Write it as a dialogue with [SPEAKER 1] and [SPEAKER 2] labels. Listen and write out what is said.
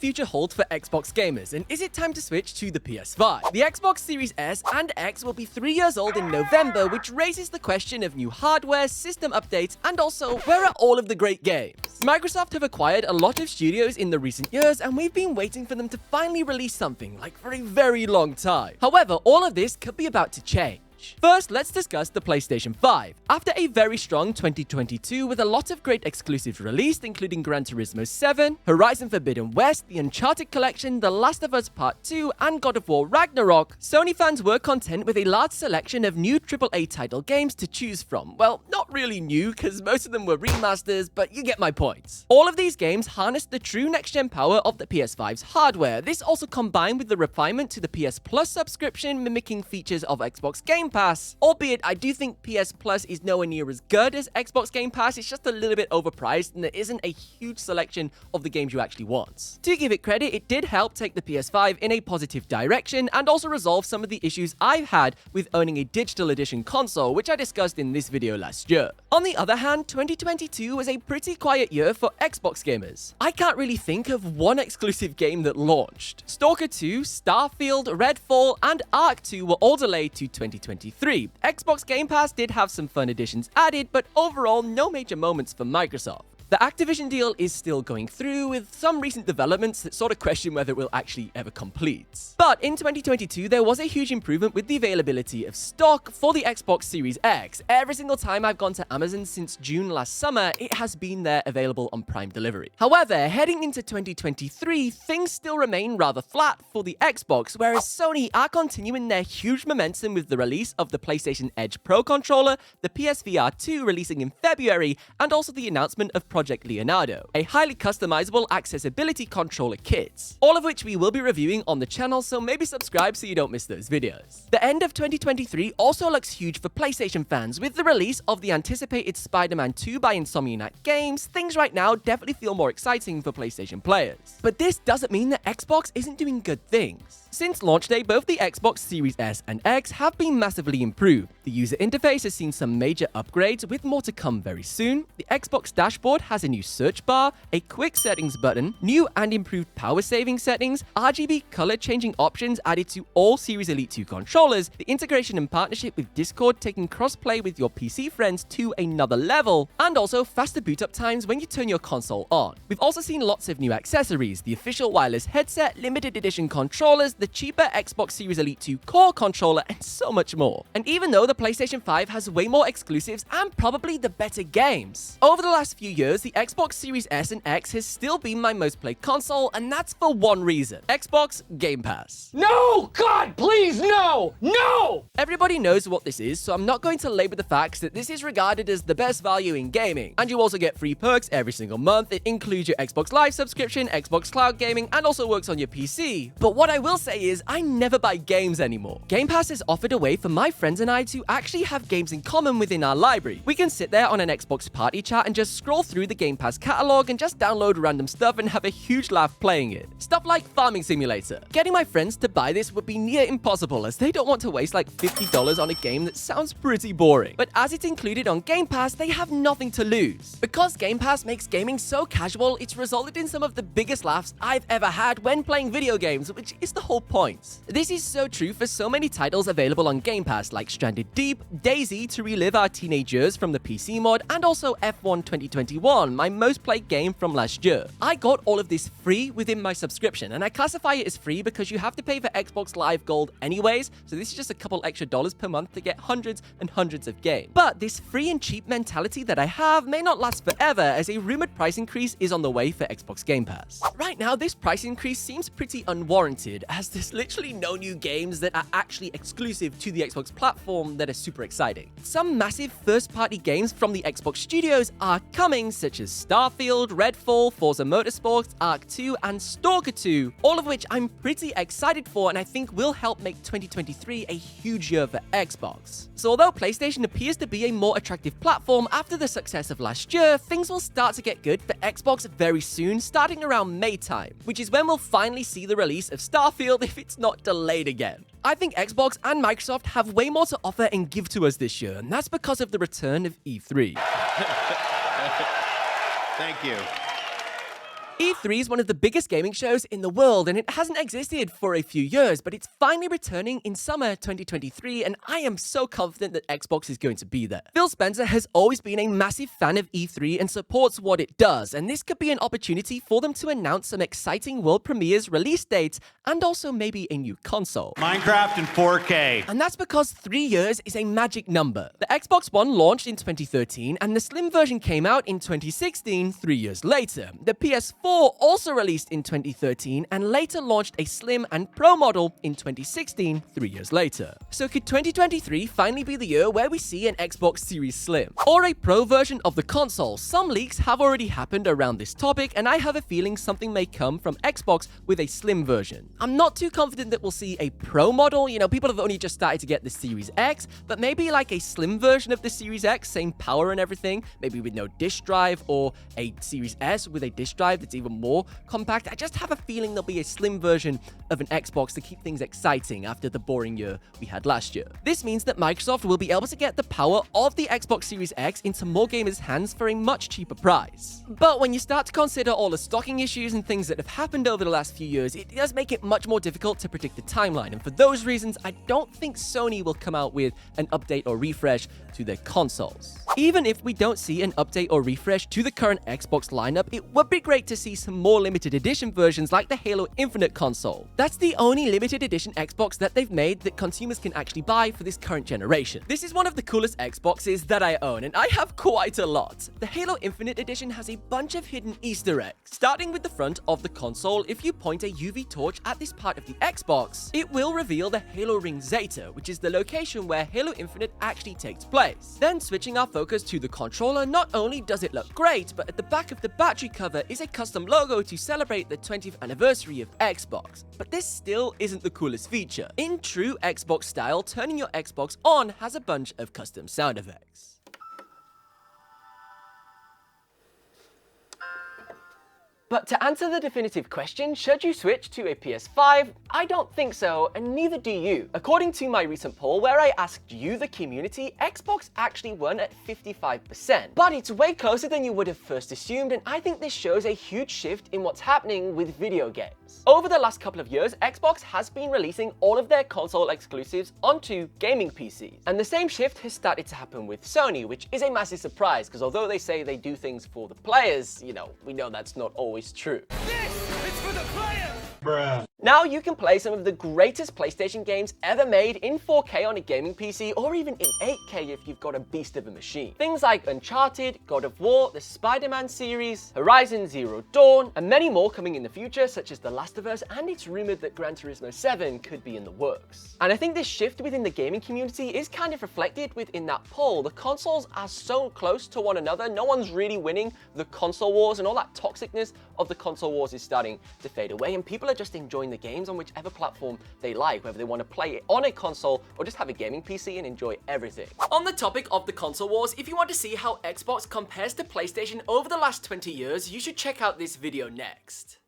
[SPEAKER 1] future hold for Xbox gamers, and is it time to switch to the PS5? The Xbox Series S and X will be 3 years old in November, which raises the question of new hardware, system updates, and also, where are all of the great games? Microsoft have acquired a lot of studios in the recent years, and we've been waiting for them to finally release something, like for a very long time. However, all of this could be about to change. First, let's discuss the PlayStation 5. After a very strong 2022 with a lot of great exclusives released, including Gran Turismo 7, Horizon Forbidden West, the Uncharted Collection, The Last of Us Part 2, and God of War Ragnarok, Sony fans were content with a large selection of new AAA title games to choose from. Well, not really new, because most of them were remasters, but you get my points. All of these games harnessed the true next-gen power of the PS5's hardware. This also combined with the refinement to the PS Plus subscription, mimicking features of Xbox Game Pass. Albeit, I do think PS Plus is nowhere near as good as Xbox Game Pass. It's just a little bit overpriced, and there isn't a huge selection of the games you actually want. To give it credit, it did help take the PS5 in a positive direction, and also resolve some of the issues I've had with owning a digital edition console, which I discussed in this video last year. On the other hand, 2022 was a pretty quiet year for Xbox gamers. I can't really think of one exclusive game that launched. Stalker 2, Starfield, Redfall, and Ark 2 were all delayed to 2023. Xbox Game Pass did have some fun additions added, but overall, no major moments for Microsoft. The Activision deal is still going through, with some recent developments that sort of question whether it will actually ever complete. But in 2022, there was a huge improvement with the availability of stock for the Xbox Series X. Every single time I've gone to Amazon since June last summer, it has been there available on Prime delivery. However, heading into 2023, things still remain rather flat for the Xbox, whereas Sony are continuing their huge momentum with the release of the PlayStation Edge Pro controller, the PSVR 2 releasing in February, and also the announcement of Project Leonardo, a highly customizable accessibility controller kit, all of which we will be reviewing on the channel, so maybe subscribe so you don't miss those videos. The end of 2023 also looks huge for PlayStation fans. With the release of the anticipated Spider-Man 2 by Insomniac Games, things right now definitely feel more exciting for PlayStation players. But this doesn't mean that Xbox isn't doing good things. Since launch day, both the Xbox Series S and X have been massively improved. The user interface has seen some major upgrades, with more to come very soon. The Xbox dashboard has a new search bar, a quick settings button, new and improved power saving settings, RGB color changing options added to all Series Elite 2 controllers, the integration and partnership with Discord taking crossplay with your PC friends to another level, and also faster boot up times when you turn your console on. We've also seen lots of new accessories, the official wireless headset, limited edition controllers, the cheaper Xbox Series Elite 2 core controller, and so much more. And even though the PlayStation 5 has way more exclusives and probably the better games, over the last few years, the Xbox Series S and X has still been my most played console, and that's for one reason: Xbox Game Pass.
[SPEAKER 2] No! God, please, no! No!
[SPEAKER 1] Everybody knows what this is, so I'm not going to labor the facts that this is regarded as the best value in gaming. And you also get free perks every single month. It includes your Xbox Live subscription, Xbox Cloud Gaming, and also works on your PC. But what I will say is, I never buy games anymore. Game Pass is offered a way for my friends and I to actually have games in common within our library. We can sit there on an Xbox party chat and just scroll through the Game Pass catalog and just download random stuff and have a huge laugh playing it. Stuff like Farming Simulator. Getting my friends to buy this would be near impossible, as they don't want to waste like $50 on a game that sounds pretty boring. But as it's included on Game Pass, they have nothing to lose. Because Game Pass makes gaming so casual, it's resulted in some of the biggest laughs I've ever had when playing video games, which is the whole point. This is so true for so many titles available on Game Pass, like Stranded Deep, DayZ to relive our teenage years from the PC mod, and also F1 2021, my most played game from last year. I got all of this free within my subscription, and I classify it as free because you have to pay for Xbox Live Gold anyways, so this is just a couple extra dollars per month to get hundreds and hundreds of games. But this free and cheap mentality that I have may not last forever, as a rumored price increase is on the way for Xbox Game Pass. Right now, this price increase seems pretty unwarranted, as there's literally no new games that are actually exclusive to the Xbox platform that are super exciting. Some massive first-party games from the Xbox studios are coming, such as Starfield, Redfall, Forza Motorsport, Ark 2, and Stalker 2, all of which I'm pretty excited for and I think will help make 2023 a huge year for Xbox. So although PlayStation appears to be a more attractive platform after the success of last year, things will start to get good for Xbox very soon, starting around May time, which is when we'll finally see the release of Starfield if it's not delayed again. I think Xbox and Microsoft have way more to offer and give to us this year, and that's because of the return of E3.
[SPEAKER 3] Thank you.
[SPEAKER 1] E3 is one of the biggest gaming shows in the world, and it hasn't existed for a few years, but it's finally returning in summer 2023, and I am so confident that Xbox is going to be there. Phil Spencer has always been a massive fan of E3 and supports what it does, and this could be an opportunity for them to announce some exciting world premieres, release dates, and also maybe a new console.
[SPEAKER 3] Minecraft in 4K.
[SPEAKER 1] And that's because 3 years is a magic number. The Xbox One launched in 2013, and the slim version came out in 2016, 3 years later. The PS4 also released in 2013, and later launched a slim and pro model in 2016, 3 years later. So could 2023 finally be the year where we see an Xbox Series Slim? Or a pro version of the console? Some leaks have already happened around this topic, and I have a feeling something may come from Xbox with a slim version. I'm not too confident that we'll see a pro model. You know, people have only just started to get the Series X, but maybe like a slim version of the Series X, same power and everything, maybe with no disk drive, or a Series S with a disk drive that's even more compact. I just have a feeling there'll be a slim version of an Xbox to keep things exciting after the boring year we had last year. This means that Microsoft will be able to get the power of the Xbox Series X into more gamers' hands for a much cheaper price. But when you start to consider all the stocking issues and things that have happened over the last few years, it does make it much more difficult to predict the timeline, and for those reasons, I don't think Sony will come out with an update or refresh to their consoles. Even if we don't see an update or refresh to the current Xbox lineup, it would be great to see some more limited edition versions like the Halo Infinite console. That's the only limited edition Xbox that they've made that consumers can actually buy for this current generation. This is one of the coolest Xboxes that I own, and I have quite a lot. The Halo Infinite edition has a bunch of hidden Easter eggs. Starting with the front of the console, if you point a UV torch at this part of the Xbox, it will reveal the Halo Ring Zeta, which is the location where Halo Infinite actually takes place. Then switching our focus to the controller, not only does it look great, but at the back of the battery cover is a custom logo to celebrate the 20th anniversary of Xbox. But this still isn't the coolest feature. In true Xbox style, turning your Xbox on has a bunch of custom sound effects. But to answer the definitive question, should you switch to a PS5? I don't think so, and neither do you. According to my recent poll where I asked you, the community, Xbox actually won at 55%. But it's way closer than you would have first assumed, and I think this shows a huge shift in what's happening with video games. Over the last couple of years, Xbox has been releasing all of their console exclusives onto gaming PCs. And the same shift has started to happen with Sony, which is a massive surprise, because although they say they do things for the players, you know, we know that's not always true.
[SPEAKER 2] This is for the players!
[SPEAKER 3] Bruh.
[SPEAKER 1] Now you can play some of the greatest PlayStation games ever made in 4K on a gaming PC, or even in 8K if you've got a beast of a machine. Things like Uncharted, God of War, the Spider-Man series, Horizon Zero Dawn, and many more coming in the future, such as The Last of Us, and it's rumored that Gran Turismo 7 could be in the works. And I think this shift within the gaming community is kind of reflected within that poll. The consoles are so close to one another, no one's really winning the console wars, and all that toxicness of the console wars is starting to fade away, and people are just enjoying the games on whichever platform they like, whether they want to play it on a console or just have a gaming PC and enjoy everything. On the topic of the console wars, if you want to see how Xbox compares to PlayStation over the last 20 years, you should check out this video next.